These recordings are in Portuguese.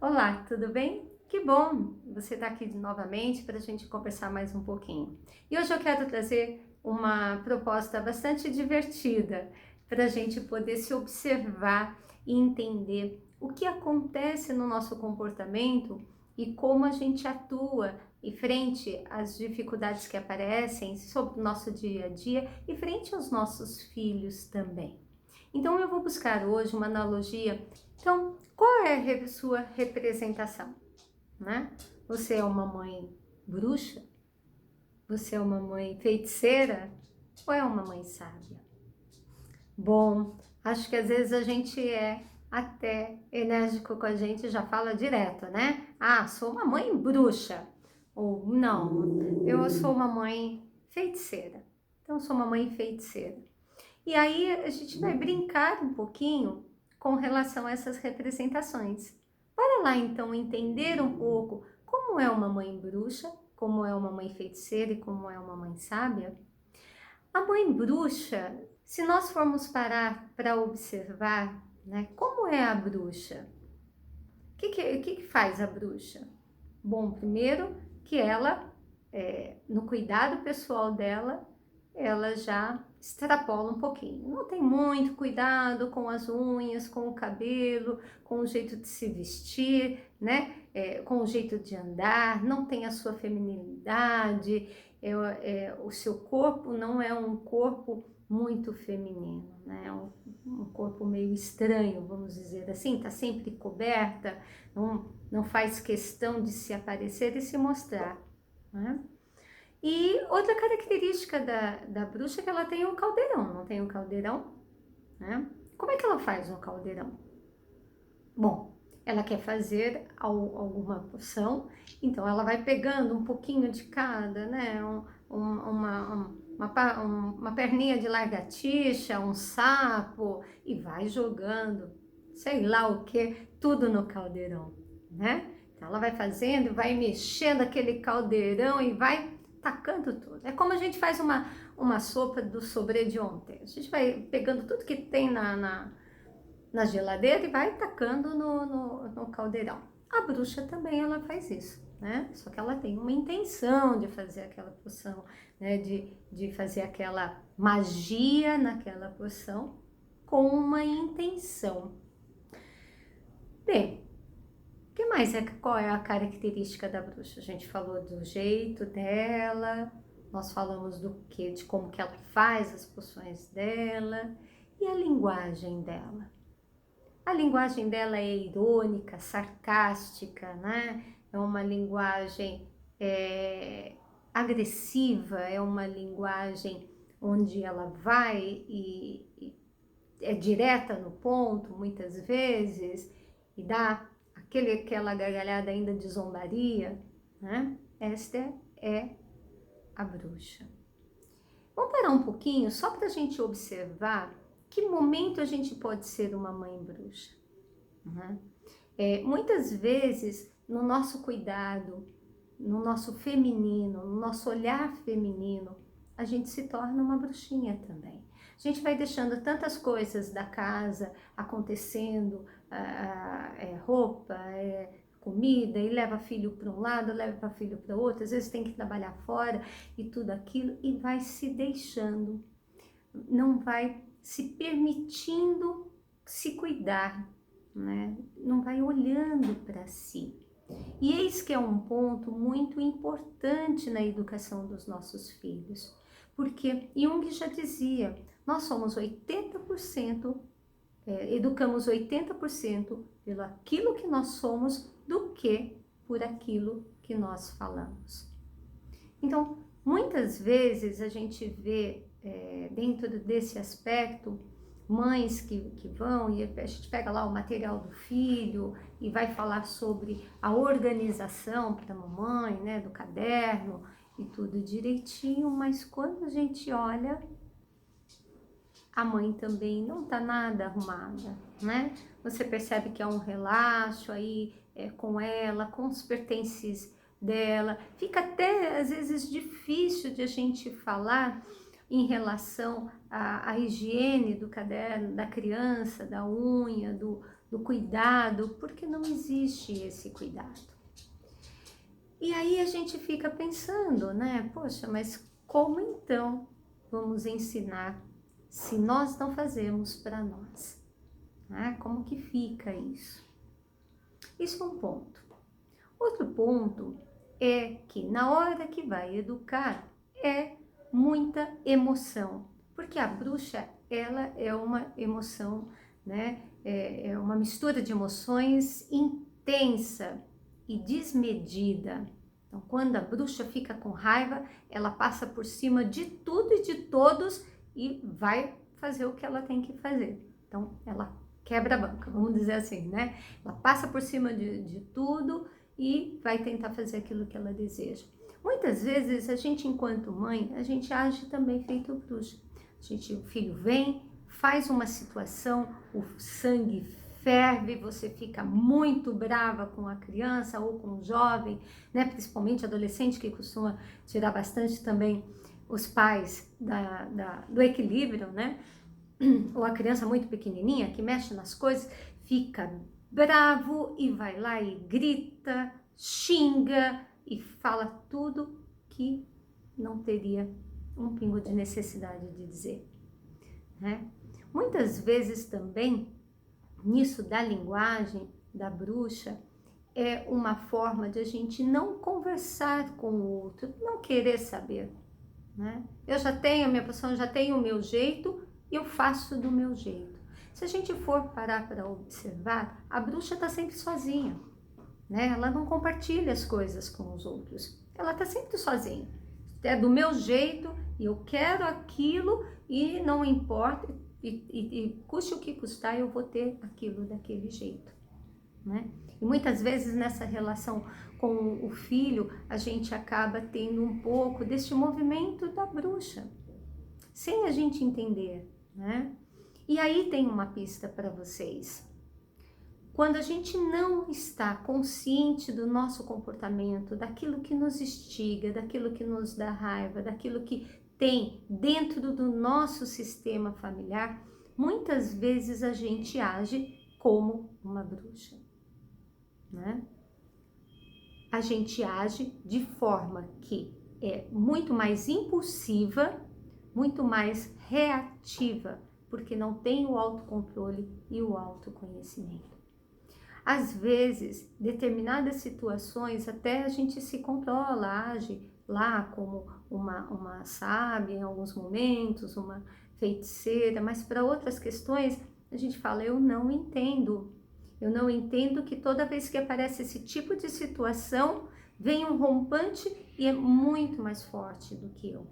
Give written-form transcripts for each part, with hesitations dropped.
Olá, tudo bem? Que bom você estar aqui novamente para a gente conversar mais um pouquinho. E hoje eu quero trazer uma proposta bastante divertida para a gente poder se observar e entender o que acontece no nosso comportamento e como a gente atua e frente às dificuldades que aparecem sobre o nosso dia a dia e frente aos nossos filhos também. Então eu vou buscar hoje uma analogia. Então, qual é a sua representação, né? Você é uma mãe bruxa? Você é uma mãe feiticeira? Ou é uma mãe sábia? Bom, acho que às vezes a gente é até enérgico com a gente e já fala direto, né? Ah, sou uma mãe bruxa. Ou não, eu sou uma mãe feiticeira. Então, sou uma mãe feiticeira. E aí a gente vai brincar um pouquinho com relação a essas representações. Bora lá então entender um pouco como é uma mãe bruxa, como é uma mãe feiticeira e como é uma mãe sábia. A mãe bruxa, se nós formos parar para observar, né, como é a bruxa? O que faz a bruxa? Bom, primeiro que ela, no cuidado pessoal dela, ela já extrapola um pouquinho. Não tem muito cuidado com as unhas, com o cabelo, com o jeito de se vestir, né? Com o jeito de andar, não tem a sua feminilidade, o seu corpo não é um corpo muito feminino, né? É um corpo meio estranho, vamos dizer assim, tá sempre coberta, não faz questão de se aparecer e se mostrar, né? E outra característica da bruxa é que ela tem um caldeirão, não tem um caldeirão, né? Como é que ela faz um caldeirão? Bom, ela quer fazer alguma poção, então ela vai pegando um pouquinho de cada, né? Uma perninha de lagartixa, um sapo, e vai jogando, sei lá o que, tudo no caldeirão, né? Então ela vai fazendo, vai mexendo aquele caldeirão e vai tacando tudo. É como a gente faz uma sopa do sobrê de ontem. A gente vai pegando tudo que tem na geladeira e vai tacando no caldeirão. A bruxa também ela faz isso, né? Só que ela tem uma intenção de fazer aquela poção, né? De fazer aquela magia naquela poção com uma intenção. Bem, o que mais qual é a característica da bruxa? A gente falou do jeito dela, nós falamos do que, de como que ela faz as poções dela e a linguagem dela. A linguagem dela é irônica, sarcástica, né? É uma linguagem agressiva, é uma linguagem onde ela vai e é direta no ponto, muitas vezes, e dá aquela gargalhada ainda de zombaria, né? Esta é a bruxa. Vamos parar um pouquinho só para a gente observar que momento a gente pode ser uma mãe bruxa, né? Muitas vezes, no nosso cuidado, no nosso feminino, no nosso olhar feminino, a gente se torna uma bruxinha também. A gente vai deixando tantas coisas da casa acontecendo, roupa, comida, e leva filho para um lado, leva filho para outro, às vezes tem que trabalhar fora e tudo aquilo, e vai se deixando, não vai se permitindo se cuidar, né? Não vai olhando para si. E eis que é um ponto muito importante na educação dos nossos filhos, porque Jung já dizia, nós somos 80%, educamos 80% pelo aquilo que nós somos do que por aquilo que nós falamos. Então, muitas vezes a gente vê dentro desse aspecto mães que vão e a gente pega lá o material do filho e vai falar sobre a organização para a mamãe, né, do caderno e tudo direitinho, mas quando a gente olha, a mãe também não tá nada arrumada, né? Você percebe que é um relaxo aí com ela, com os pertences dela. Fica até às vezes difícil de a gente falar em relação a higiene do caderno, da criança, da unha, do cuidado, porque não existe esse cuidado. E aí a gente fica pensando, né? Poxa, mas como então vamos ensinar se nós não fazemos para nós? Né? Como que fica isso? Isso é um ponto. Outro ponto é que na hora que vai educar é muita emoção, porque a bruxa, ela é uma emoção, né? É uma mistura de emoções intensa e desmedida. Então, quando a bruxa fica com raiva, ela passa por cima de tudo e de todos e vai fazer o que ela tem que fazer. Então, ela quebra a banca, vamos dizer assim, né? Ela passa por cima de tudo e vai tentar fazer aquilo que ela deseja. Muitas vezes, a gente, enquanto mãe, a gente age também feito bruxa. O filho vem, faz uma situação, o sangue ferve, você fica muito brava com a criança ou com o jovem, né? Principalmente adolescente, que costuma tirar bastante também os pais do equilíbrio, né? Ou a criança muito pequenininha, que mexe nas coisas, fica bravo e vai lá e grita, xinga e fala tudo que não teria um pingo de necessidade de dizer, né? Muitas vezes também, nisso da linguagem da bruxa, é uma forma de a gente não conversar com o outro, não querer saber, né? Eu já tenho a minha posição, já tenho o meu jeito, eu faço do meu jeito. Se a gente for parar para observar, a bruxa está sempre sozinha, né? Ela não compartilha as coisas com os outros, ela está sempre sozinha. É do meu jeito e eu quero aquilo e não importa, e custe o que custar, eu vou ter aquilo daquele jeito, né? E muitas vezes nessa relação com o filho, a gente acaba tendo um pouco deste movimento da bruxa, sem a gente entender, né? E aí tem uma pista para vocês. Quando a gente não está consciente do nosso comportamento, daquilo que nos instiga, daquilo que nos dá raiva, daquilo que tem dentro do nosso sistema familiar, muitas vezes a gente age como uma bruxa, né? A gente age de forma que é muito mais impulsiva, muito mais reativa, porque não tem o autocontrole e o autoconhecimento. Às vezes, determinadas situações, até a gente se controla, age lá como uma sábia em alguns momentos, uma feiticeira, mas para outras questões a gente fala, eu não entendo. Eu não entendo que toda vez que aparece esse tipo de situação, vem um rompante e é muito mais forte do que eu.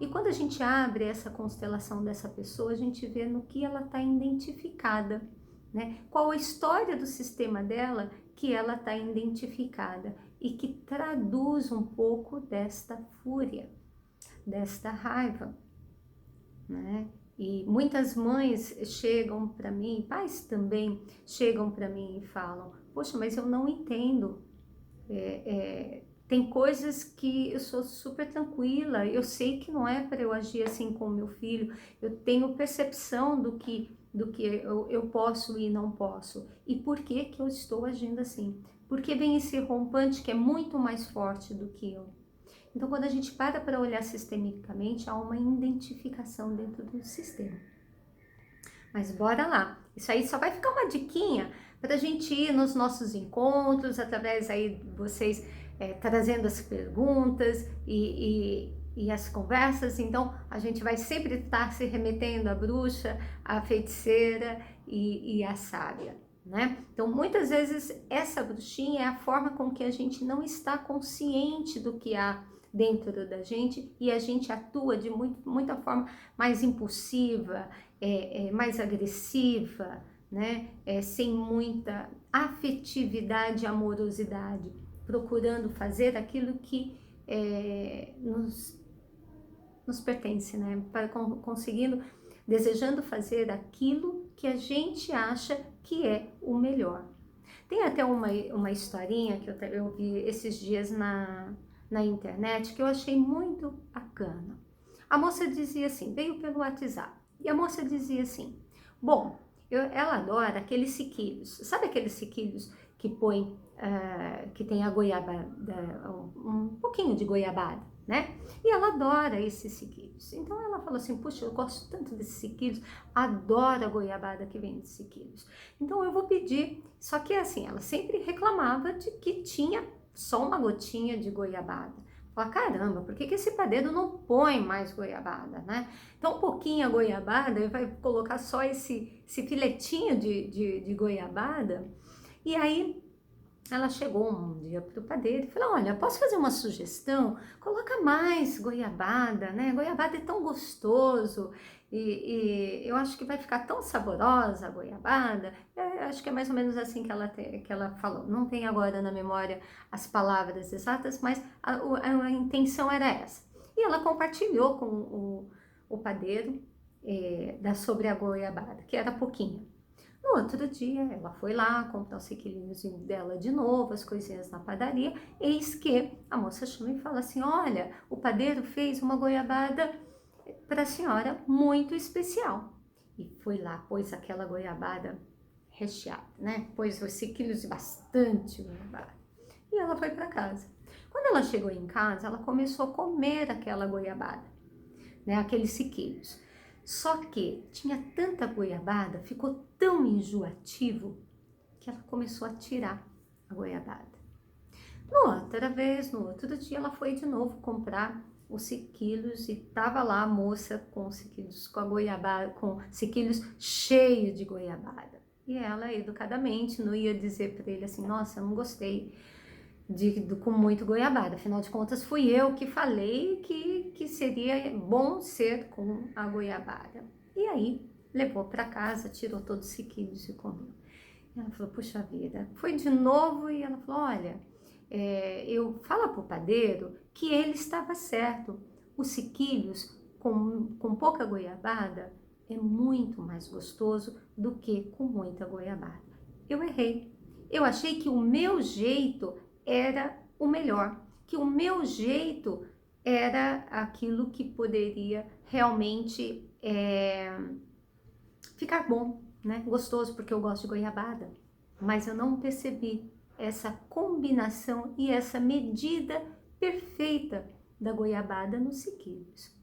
E quando a gente abre essa constelação dessa pessoa, a gente vê no que ela está identificada, né? Qual a história do sistema dela que ela está identificada e que traduz um pouco desta fúria, desta raiva, né? E muitas mães chegam para mim, pais também chegam para mim e falam, poxa, mas eu não entendo, tem coisas que eu sou super tranquila, eu sei que não é para eu agir assim com o meu filho, eu tenho percepção do que eu posso e não posso. E por que que eu estou agindo assim? Porque vem esse rompante que é muito mais forte do que eu. Então, quando a gente para olhar sistemicamente, há uma identificação dentro do sistema. Mas bora lá. Isso aí só vai ficar uma diquinha para a gente ir nos nossos encontros, através aí de vocês trazendo as perguntas e as conversas. Então, a gente vai sempre estar se remetendo à bruxa, à feiticeira e à sábia, né? Então, muitas vezes, essa bruxinha é a forma com que a gente não está consciente do que há dentro da gente e a gente atua de muita forma mais impulsiva, mais agressiva, né? Sem muita afetividade e amorosidade, procurando fazer aquilo que nos pertence, né? Conseguindo, desejando fazer aquilo que a gente acha que é o melhor. Tem até uma historinha que eu vi esses dias na internet que eu achei muito bacana. A moça dizia assim, veio pelo WhatsApp, E a moça dizia assim, bom, ela adora aqueles sequilhos, sabe aqueles sequilhos que põe, que tem a goiabada, um pouquinho de goiabada, né? E ela adora esses sequilhos. Então ela falou assim, puxa, eu gosto tanto desses sequilhos, adoro a goiabada que vem de sequilhos. Então eu vou pedir, só que assim, ela sempre reclamava de que tinha só uma gotinha de goiabada. Fala, caramba, por que esse padeiro não põe mais goiabada, né? Então, um pouquinho a goiabada, ele vai colocar só esse filetinho de goiabada. E aí, ela chegou um dia pro padeiro e falou, olha, posso fazer uma sugestão? Coloca mais goiabada, né? Goiabada é tão gostoso e eu acho que vai ficar tão saborosa a goiabada. Acho que é mais ou menos assim que ela falou. Não tem agora na memória as palavras exatas, mas a intenção era essa. E ela compartilhou com o padeiro sobre a goiabada, que era pouquinho. No outro dia, ela foi lá comprar os sequilinhos dela de novo, as coisinhas na padaria, eis que a moça chama e fala assim, olha, o padeiro fez uma goiabada para a senhora muito especial. E foi lá, pôs aquela goiabada recheada, né? Pôs os sequilinhos de bastante goiabada. E ela foi para casa. Quando ela chegou em casa, ela começou a comer aquela goiabada, né? Aqueles sequilhos. Só que tinha tanta goiabada, ficou tão enjoativo que ela começou a tirar a goiabada. Outra vez, no outro dia, ela foi de novo comprar os sequilhos e tava lá a moça com sequilhos, com a goiabada, com sequilhos cheios de goiabada. E ela, educadamente, não ia dizer para ele assim, nossa, eu não gostei com muito goiabada, afinal de contas fui eu que falei que seria bom ser com a goiabada. E aí levou para casa, tirou todos os sequilhos e comeu. E ela falou, puxa vida, foi de novo e ela falou, olha, eu falo para o padeiro que ele estava certo, os sequilhos com pouca goiabada é muito mais gostoso do que com muita goiabada. Eu errei, eu achei que o meu jeito era o melhor, que o meu jeito era aquilo que poderia realmente ficar bom, né? Gostoso, porque eu gosto de goiabada. Mas eu não percebi essa combinação e essa medida perfeita da goiabada nos sequilhos.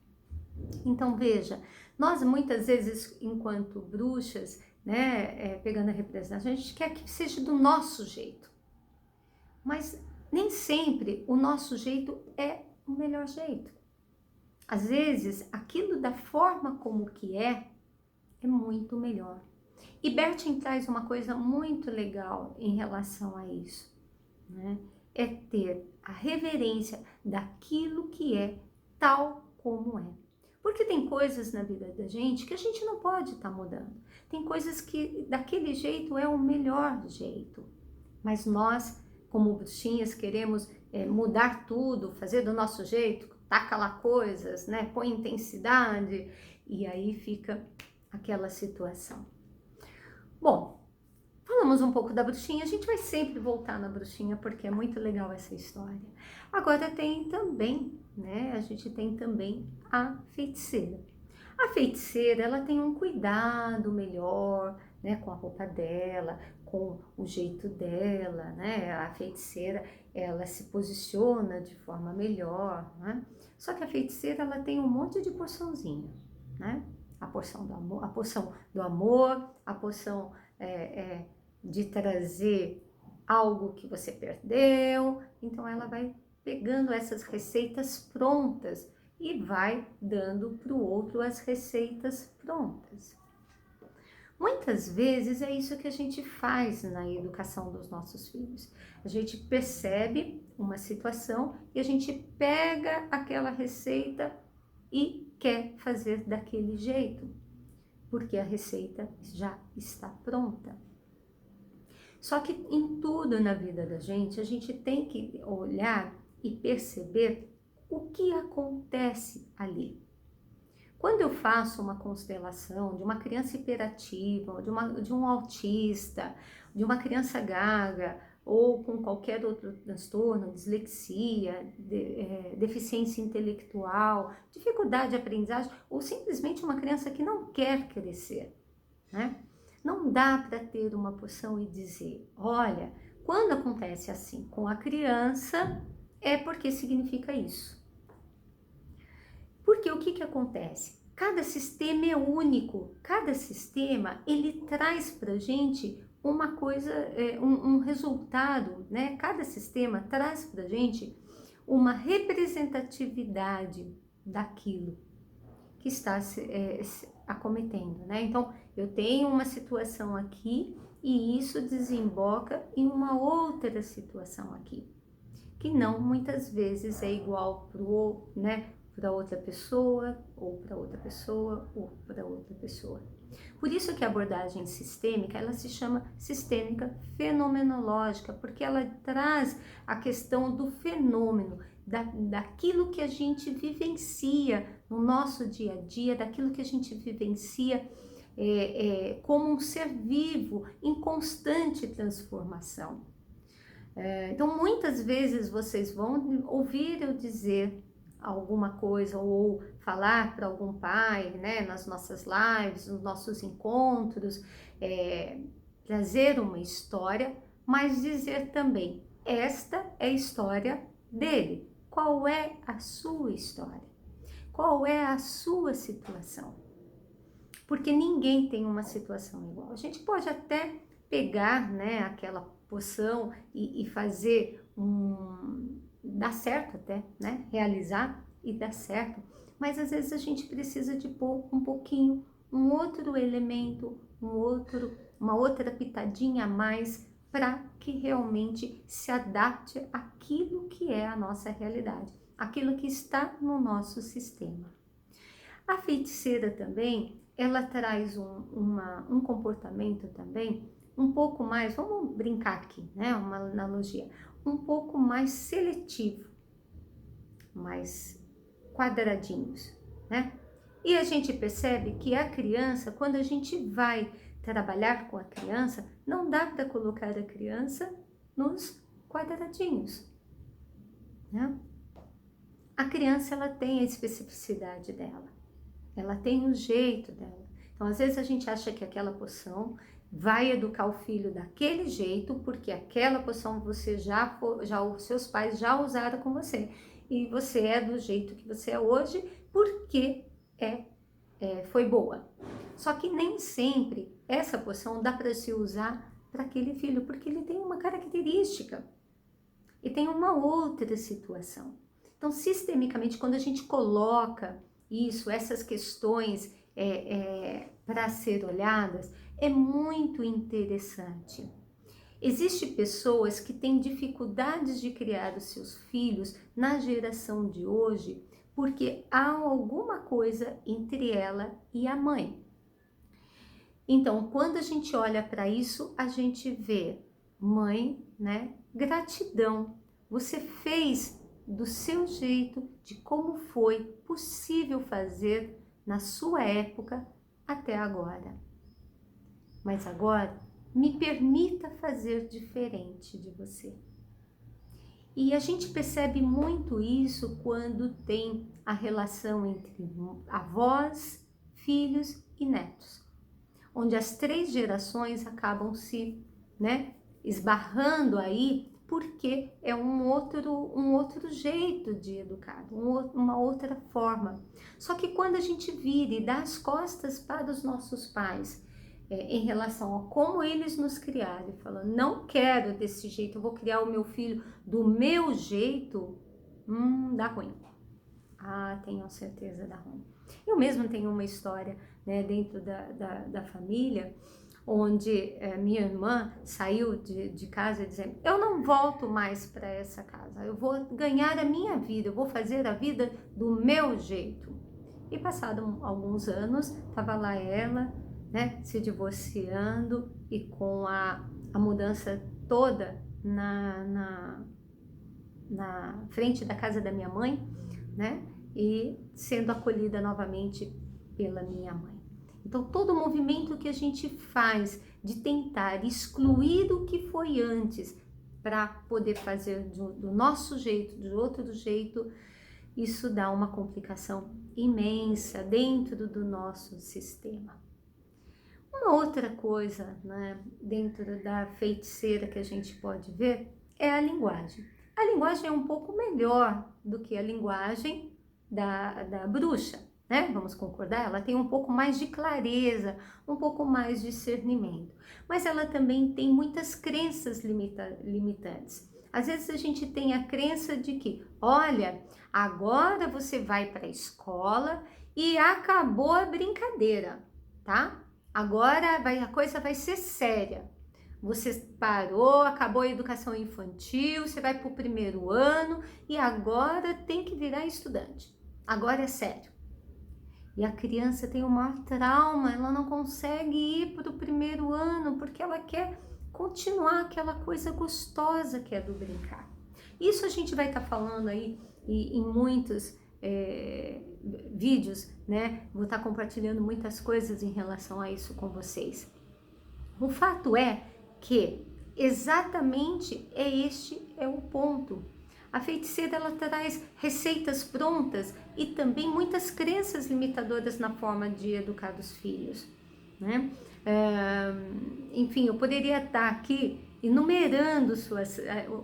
Então veja, nós muitas vezes, enquanto bruxas, né, pegando a representação, a gente quer que seja do nosso jeito. Mas nem sempre o nosso jeito é o melhor jeito. Às vezes, aquilo da forma como que é muito melhor. E Bertin traz uma coisa muito legal em relação a isso, né? É ter a reverência daquilo que é tal como é. Porque tem coisas na vida da gente que a gente não pode estar mudando. Tem coisas que daquele jeito é o melhor jeito. Mas nós, como bruxinhas, queremos mudar tudo, fazer do nosso jeito, taca lá coisas, né? Põe intensidade e aí fica aquela situação. Bom, falamos um pouco da bruxinha, a gente vai sempre voltar na bruxinha porque é muito legal essa história. Agora tem também, né? A gente tem também a feiticeira. A feiticeira, ela tem um cuidado melhor, né, com a roupa dela, com o jeito dela, né? A feiticeira, ela se posiciona de forma melhor, né? Só que a feiticeira, ela tem um monte de porçãozinha, né? A poção do amor, a poção de trazer algo que você perdeu. Então ela vai pegando essas receitas prontas e vai dando para o outro as receitas prontas. Muitas vezes é isso que a gente faz na educação dos nossos filhos. A gente percebe uma situação e a gente pega aquela receita e quer fazer daquele jeito, porque a receita já está pronta. Só que em tudo na vida da gente, a gente tem que olhar e perceber o que acontece ali. Quando eu faço uma constelação de uma criança hiperativa, de um autista, de uma criança gaga, ou com qualquer outro transtorno, dislexia, deficiência intelectual, dificuldade de aprendizagem, ou simplesmente uma criança que não quer crescer, né? Não dá para ter uma poção e dizer, olha, quando acontece assim com a criança, é porque significa isso. Porque o que acontece? Cada sistema é único, cada sistema ele traz para a gente uma coisa, um resultado, né? Cada sistema traz para a gente uma representatividade daquilo que está acometendo, né? Então, eu tenho uma situação aqui e isso desemboca em uma outra situação aqui, que não muitas vezes é igual para outra pessoa, ou para outra pessoa, ou para outra pessoa. Por isso que a abordagem sistêmica, ela se chama sistêmica fenomenológica, porque ela traz a questão do fenômeno, daquilo que a gente vivencia no nosso dia a dia, daquilo que a gente vivencia como um ser vivo em constante transformação. Então, muitas vezes vocês vão ouvir eu dizer alguma coisa ou falar para algum pai, né, nas nossas lives, nos nossos encontros, trazer uma história, mas dizer também, esta é a história dele. Qual é a sua história? Qual é a sua situação? Porque ninguém tem uma situação igual. A gente pode até pegar, né, aquela poção e fazer dá certo até, né, realizar e dá certo, mas às vezes a gente precisa de pôr um pouquinho, um outro elemento, uma outra pitadinha a mais para que realmente se adapte àquilo que é a nossa realidade, aquilo que está no nosso sistema. A feiticeira também, ela traz um comportamento também um pouco mais, vamos brincar aqui, né, uma analogia, um pouco mais seletivo, mais quadradinhos, né? E a gente percebe que a criança, quando a gente vai trabalhar com a criança, não dá para colocar a criança nos quadradinhos, né? A criança, ela tem a especificidade dela, ela tem o jeito dela. Então, às vezes a gente acha que aquela poção vai educar o filho daquele jeito, porque aquela poção os seus pais já usaram com você. E você é do jeito que você é hoje, porque foi boa. Só que nem sempre essa poção dá para se usar para aquele filho, porque ele tem uma característica e tem uma outra situação. Então, sistemicamente, quando a gente coloca essas questões para ser olhadas, é muito interessante. Existem pessoas que têm dificuldades de criar os seus filhos na geração de hoje porque há alguma coisa entre ela e a mãe. Então, quando a gente olha para isso, a gente vê, mãe, né? Gratidão. Você fez do seu jeito, de como foi possível fazer na sua época até agora. Mas agora, me permita fazer diferente de você. E a gente percebe muito isso quando tem a relação entre avós, filhos e netos, onde as 3 gerações acabam se, né, esbarrando aí, porque é um outro jeito de educar, uma outra forma. Só que quando a gente vira e dá as costas para os nossos pais, em relação a como eles nos criaram, e falando, não quero desse jeito, eu vou criar o meu filho do meu jeito, dá ruim. Ah, tenho certeza, dá ruim. Eu mesmo tenho uma história, né, dentro da família, onde minha irmã saiu de casa dizendo, eu não volto mais para essa casa, eu vou ganhar a minha vida, eu vou fazer a vida do meu jeito. E passado alguns anos, estava lá ela, né, se divorciando e com a mudança toda na frente da casa da minha mãe, né, e sendo acolhida novamente pela minha mãe. Então, todo o movimento que a gente faz de tentar excluir o que foi antes, para poder fazer do nosso jeito, de outro jeito, isso dá uma complicação imensa dentro do nosso sistema. Uma outra coisa, né, dentro da feiticeira que a gente pode ver é a linguagem. A linguagem é um pouco melhor do que a linguagem da bruxa, né? Vamos concordar? Ela tem um pouco mais de clareza, um pouco mais de discernimento. Mas ela também tem muitas crenças limitantes. Às vezes a gente tem a crença de que, olha, agora você vai para a escola e acabou a brincadeira, tá? Agora a coisa vai ser séria. Você parou, acabou a educação infantil, você vai para o primeiro ano e agora tem que virar estudante. Agora é sério. E a criança tem o maior trauma, ela não consegue ir para o primeiro ano porque ela quer continuar aquela coisa gostosa que é do brincar. Isso a gente vai estar falando aí em muitos vídeos, né? Vou estar compartilhando muitas coisas em relação a isso com vocês. O fato é que exatamente este é o ponto. A feiticeira, ela traz receitas prontas e também muitas crenças limitadoras na forma de educar os filhos, né? Enfim, eu poderia estar aqui enumerando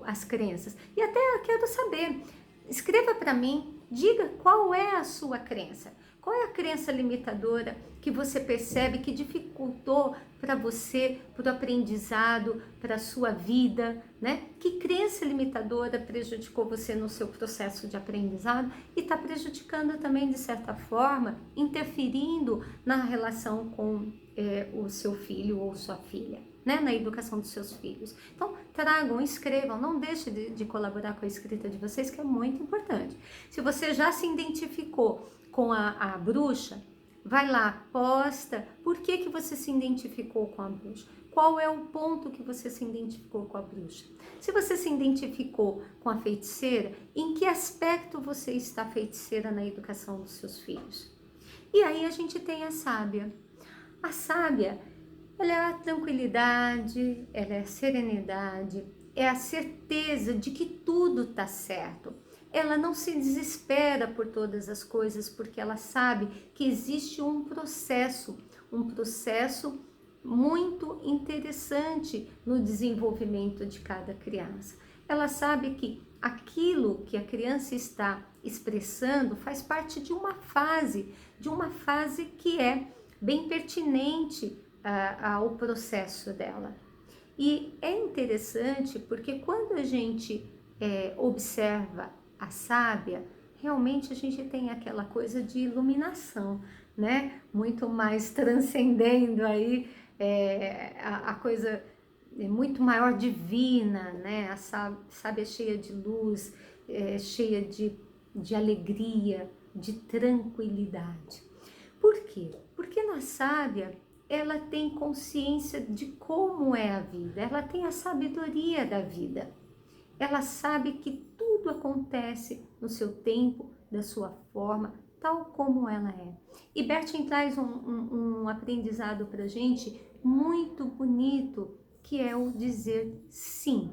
as crenças e até eu quero saber, escreva para mim, diga qual é a sua crença. Qual é a crença limitadora que você percebe que dificultou para você, para o aprendizado, para a sua vida, né? Que crença limitadora prejudicou você no seu processo de aprendizado e está prejudicando também, de certa forma, interferindo na relação com o seu filho ou sua filha, né? Na educação dos seus filhos. Então, tragam, escrevam, não deixe de colaborar com a escrita de vocês, que é muito importante. Se você já se identificou com a bruxa, vai lá, posta por que você se identificou com a bruxa. Qual é o ponto que você se identificou com a bruxa? Se você se identificou com a feiticeira, em que aspecto você está feiticeira na educação dos seus filhos? E aí a gente tem a sábia. A sábia, ela é a tranquilidade, ela é a serenidade, é a certeza de que tudo está certo. Ela não se desespera por todas as coisas, porque ela sabe que existe um processo muito interessante no desenvolvimento de cada criança. Ela sabe que aquilo que a criança está expressando faz parte de uma fase que é bem pertinente ao processo dela. E é interessante porque quando a gente observa a sábia, realmente a gente tem aquela coisa de iluminação, né? Muito mais transcendendo aí a coisa muito maior divina, né? A sábia é cheia de luz, cheia de alegria, de tranquilidade. Por quê? Porque na sábia ela tem consciência de como é a vida, ela tem a sabedoria da vida. Ela sabe que tudo acontece no seu tempo, da sua forma, tal como ela é. E Bertin traz um aprendizado para a gente muito bonito, que é o dizer sim.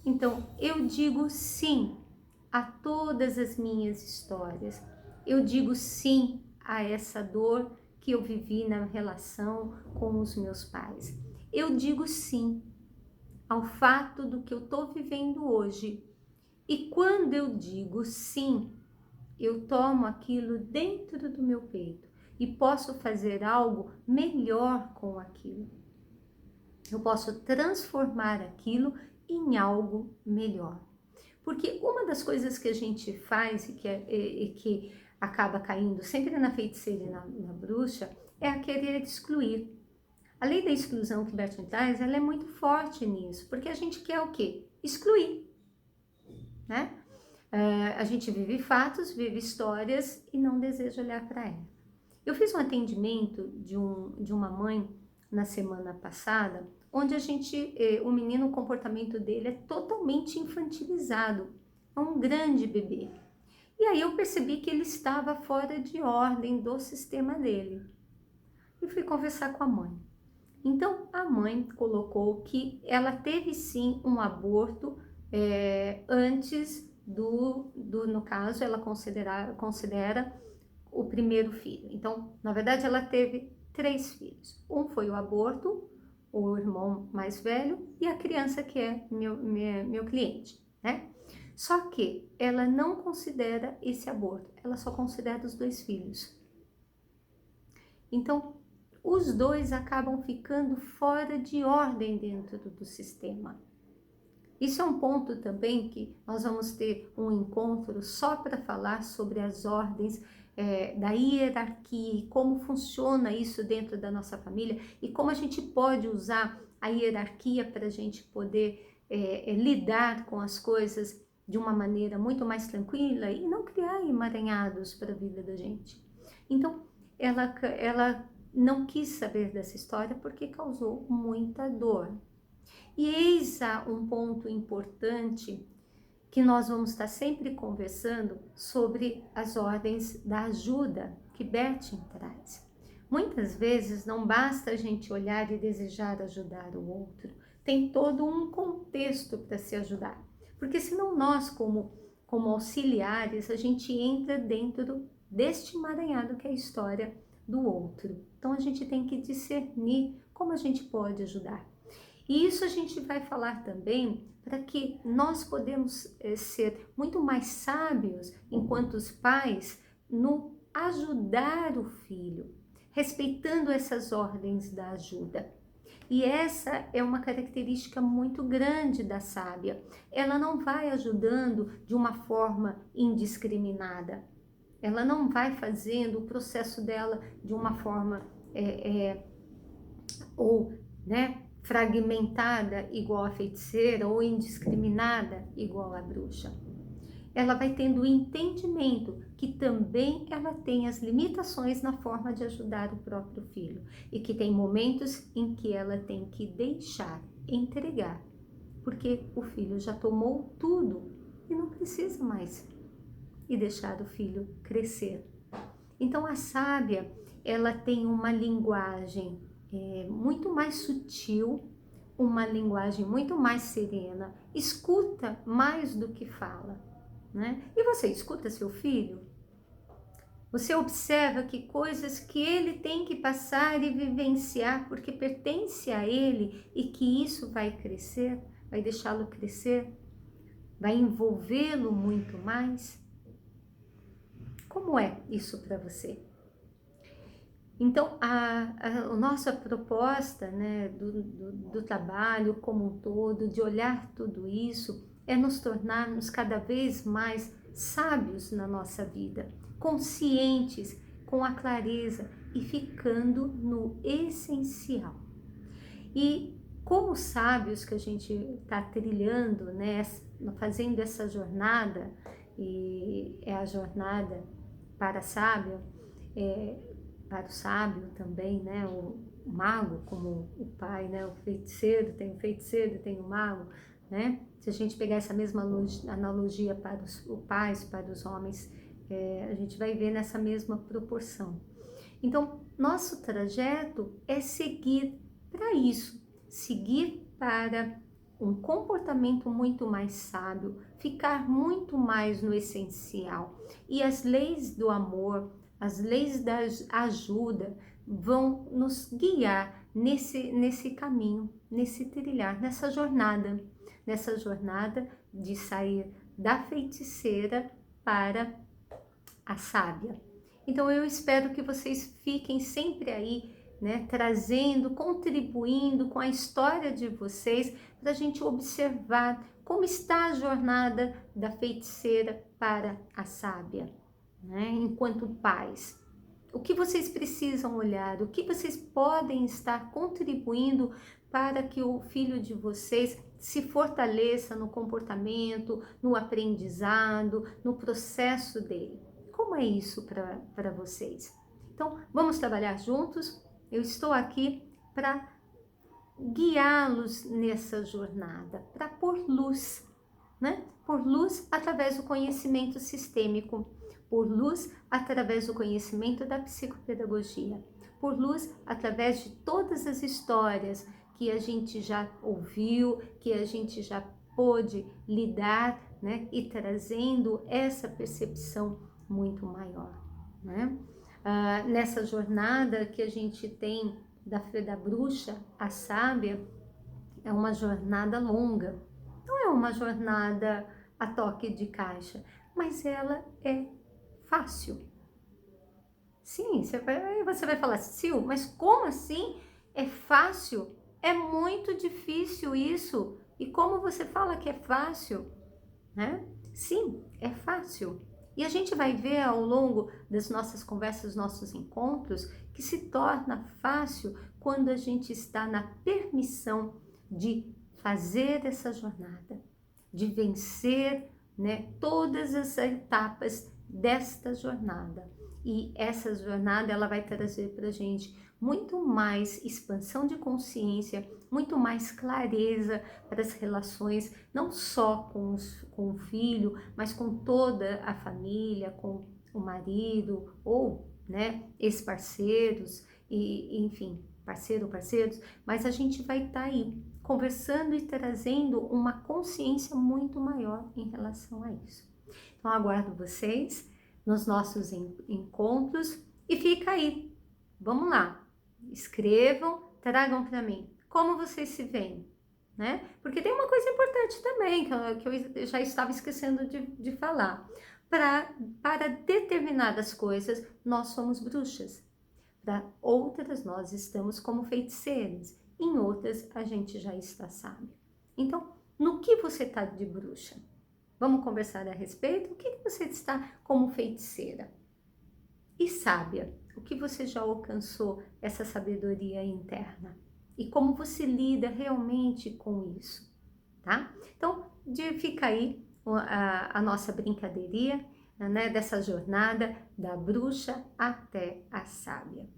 Então, eu digo sim a todas as minhas histórias. Eu digo sim a essa dor que eu vivi na relação com os meus pais. Eu digo sim ao fato do que eu estou vivendo hoje. E quando eu digo sim, eu tomo aquilo dentro do meu peito e posso fazer algo melhor com aquilo. Eu posso transformar aquilo em algo melhor. Porque uma das coisas que a gente faz e que acaba caindo sempre na feiticeira e na bruxa é a querer excluir. A lei da exclusão que Bertin traz, ela é muito forte nisso, porque a gente quer o quê? Excluir, né? A gente vive fatos, vive histórias e não deseja olhar para ela. Eu fiz um atendimento de uma mãe na semana passada, onde o menino, o comportamento dele é totalmente infantilizado, é um grande bebê. E aí eu percebi que ele estava fora de ordem do sistema dele. E fui conversar com a mãe. Então, a mãe colocou que ela teve sim um aborto antes no caso, ela considera o primeiro filho. Então, na verdade, ela teve 3 filhos. Um foi o aborto, o irmão mais velho e a criança que é meu cliente, né? Só que ela não considera esse aborto, ela só considera os 2 filhos. Então, os 2 acabam ficando fora de ordem dentro do sistema. Isso é um ponto também que nós vamos ter um encontro só para falar sobre as ordens da hierarquia e como funciona isso dentro da nossa família e como a gente pode usar a hierarquia para a gente poder lidar com as coisas de uma maneira muito mais tranquila e não criar emaranhados para a vida da gente. Então, ela não quis saber dessa história porque causou muita dor. E eis um ponto importante que nós vamos estar sempre conversando sobre as ordens da ajuda que Bertin traz. Muitas vezes não basta a gente olhar e desejar ajudar o outro, tem todo um contexto para se ajudar, porque senão nós como auxiliares a gente entra dentro deste emaranhado que é a história do outro. Então a gente tem que discernir como a gente pode ajudar. E isso a gente vai falar também para que nós podemos ser muito mais sábios enquanto os pais no ajudar o filho, respeitando essas ordens da ajuda. E essa é uma característica muito grande da sábia. Ela não vai ajudando de uma forma indiscriminada. Ela não vai fazendo o processo dela de uma forma fragmentada igual a feiticeira ou indiscriminada igual a bruxa. Ela vai tendo o entendimento que também ela tem as limitações na forma de ajudar o próprio filho e que tem momentos em que ela tem que deixar, entregar, porque o filho já tomou tudo e não precisa mais, e deixar o filho crescer. Então a sábia, ela tem uma linguagem muito mais sutil, uma linguagem muito mais serena, escuta mais do que fala, né? E você escuta seu filho? Você observa que coisas que ele tem que passar e vivenciar porque pertence a ele e que isso vai crescer, vai deixá-lo crescer, vai envolvê-lo muito mais? Como é isso para você? Então, a nossa proposta, né, do trabalho como um todo, de olhar tudo isso, é nos tornarmos cada vez mais sábios na nossa vida, conscientes, com a clareza e ficando no essencial. E como sábios que a gente está trilhando, né, fazendo essa jornada, e é a jornada para a sábia, para o sábio também, né, o mago como o pai, né, o feiticeiro, tem o mago, né, se a gente pegar essa mesma analogia para os pais, para os homens, a gente vai ver nessa mesma proporção. Então, nosso trajeto é seguir para isso, seguir para um comportamento muito mais sábio, ficar muito mais no essencial. E as leis do amor, as leis da ajuda vão nos guiar nesse caminho, nesse trilhar, nessa jornada de sair da feiticeira para a sábia. Então eu espero que vocês fiquem sempre aí, né, trazendo, contribuindo com a história de vocês para a gente observar como está a jornada da feiticeira para a sábia, né, enquanto pais. O que vocês precisam olhar, o que vocês podem estar contribuindo para que o filho de vocês se fortaleça no comportamento, no aprendizado, no processo dele. Como é isso para vocês? Então, vamos trabalhar juntos? Eu estou aqui para guiá-los nessa jornada, para pôr luz, né? Pôr luz através do conhecimento sistêmico, pôr luz através do conhecimento da psicopedagogia, por luz através de todas as histórias que a gente já ouviu, que a gente já pôde lidar, né? E trazendo essa percepção muito maior, né? Nessa jornada que a gente tem da bruxa à sábia, é uma jornada longa, não é uma jornada a toque de caixa, mas ela é fácil. Sim, você vai falar, Sil, mas como assim? É fácil? É muito difícil isso. E como você fala que é fácil, né? Sim, é fácil. E a gente vai ver ao longo das nossas conversas, nossos encontros, que se torna fácil quando a gente está na permissão de fazer essa jornada, de vencer, né, todas as etapas desta jornada. E essa jornada ela vai trazer para a gente muito mais expansão de consciência, muito mais clareza para as relações, não só com o filho, mas com toda a família, com o marido ou, né, ex-parceiros, e enfim, parceiros, mas a gente vai estar aí conversando e trazendo uma consciência muito maior em relação a isso. Então, aguardo vocês nos nossos encontros e fica aí. Vamos lá, escrevam, tragam para mim como vocês se veem, né? Porque tem uma coisa importante também que eu já estava esquecendo de falar. Para determinadas coisas, nós somos bruxas. Para outras, nós estamos como feiticeiras. Em outras, a gente já está sábio. Então, no que você está de bruxa? Vamos conversar a respeito? O que você está como feiticeira? E sábia? O que você já alcançou essa sabedoria interna? E como você lida realmente com isso, tá? Então, fica aí a nossa brincadeirinha, né, dessa jornada da bruxa até a sábia.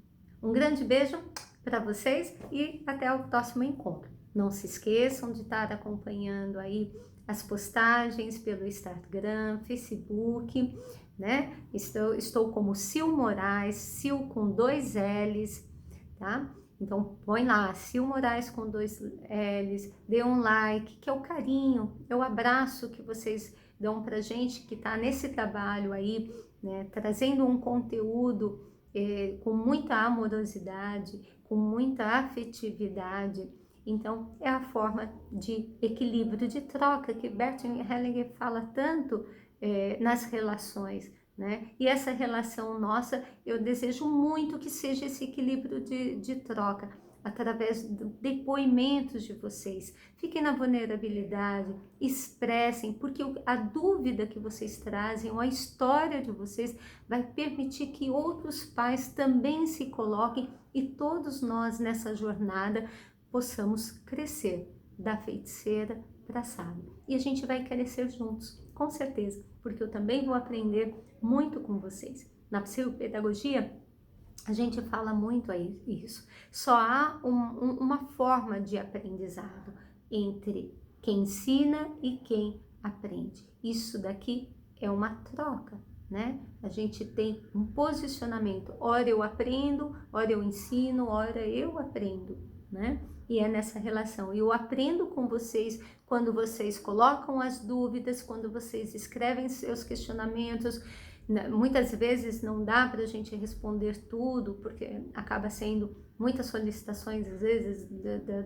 Um grande beijo para vocês e até o próximo encontro. Não se esqueçam de estar acompanhando aí as postagens pelo Instagram, Facebook, né? Estou como Sil Moraes, Sil com 2 L's, tá? Então põe lá, Sil Moraes com 2 L's, dê um like, que é o carinho, é o abraço que vocês dão pra gente que tá nesse trabalho aí, né? Trazendo um conteúdo com muita amorosidade, com muita afetividade. Então, é a forma de equilíbrio, de troca que Bert Hellinger fala tanto nas relações, né? E essa relação nossa, eu desejo muito que seja esse equilíbrio de troca, através do depoimentos de vocês. Fiquem na vulnerabilidade, expressem, porque a dúvida que vocês trazem, ou a história de vocês, vai permitir que outros pais também se coloquem e todos nós nessa jornada possamos crescer da feiticeira para a sábia. E a gente vai crescer juntos, com certeza, porque eu também vou aprender muito com vocês. Na psicopedagogia, a gente fala muito a isso. Só há uma forma de aprendizado entre quem ensina e quem aprende. Isso daqui é uma troca, né? A gente tem um posicionamento. Ora eu aprendo, ora eu ensino, ora eu aprendo, né? E é nessa relação. Eu aprendo com vocês quando vocês colocam as dúvidas, quando vocês escrevem seus questionamentos. Muitas vezes não dá para a gente responder tudo, porque acaba sendo muitas solicitações, às vezes,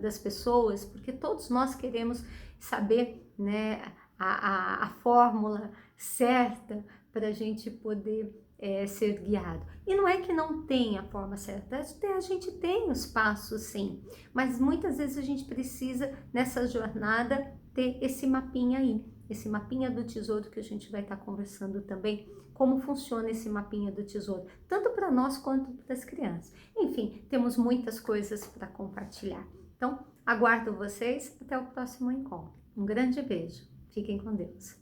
das pessoas, porque todos nós queremos saber, né, a fórmula certa para a gente poder ser guiado. E não é que não tem a forma certa, a gente tem os passos sim, mas muitas vezes a gente precisa, nessa jornada, ter esse mapinha aí, esse mapinha do tesouro que a gente vai estar conversando também, como funciona esse mapinha do tesouro, tanto para nós quanto para as crianças. Enfim, temos muitas coisas para compartilhar. Então, aguardo vocês até o próximo encontro. Um grande beijo. Fiquem com Deus.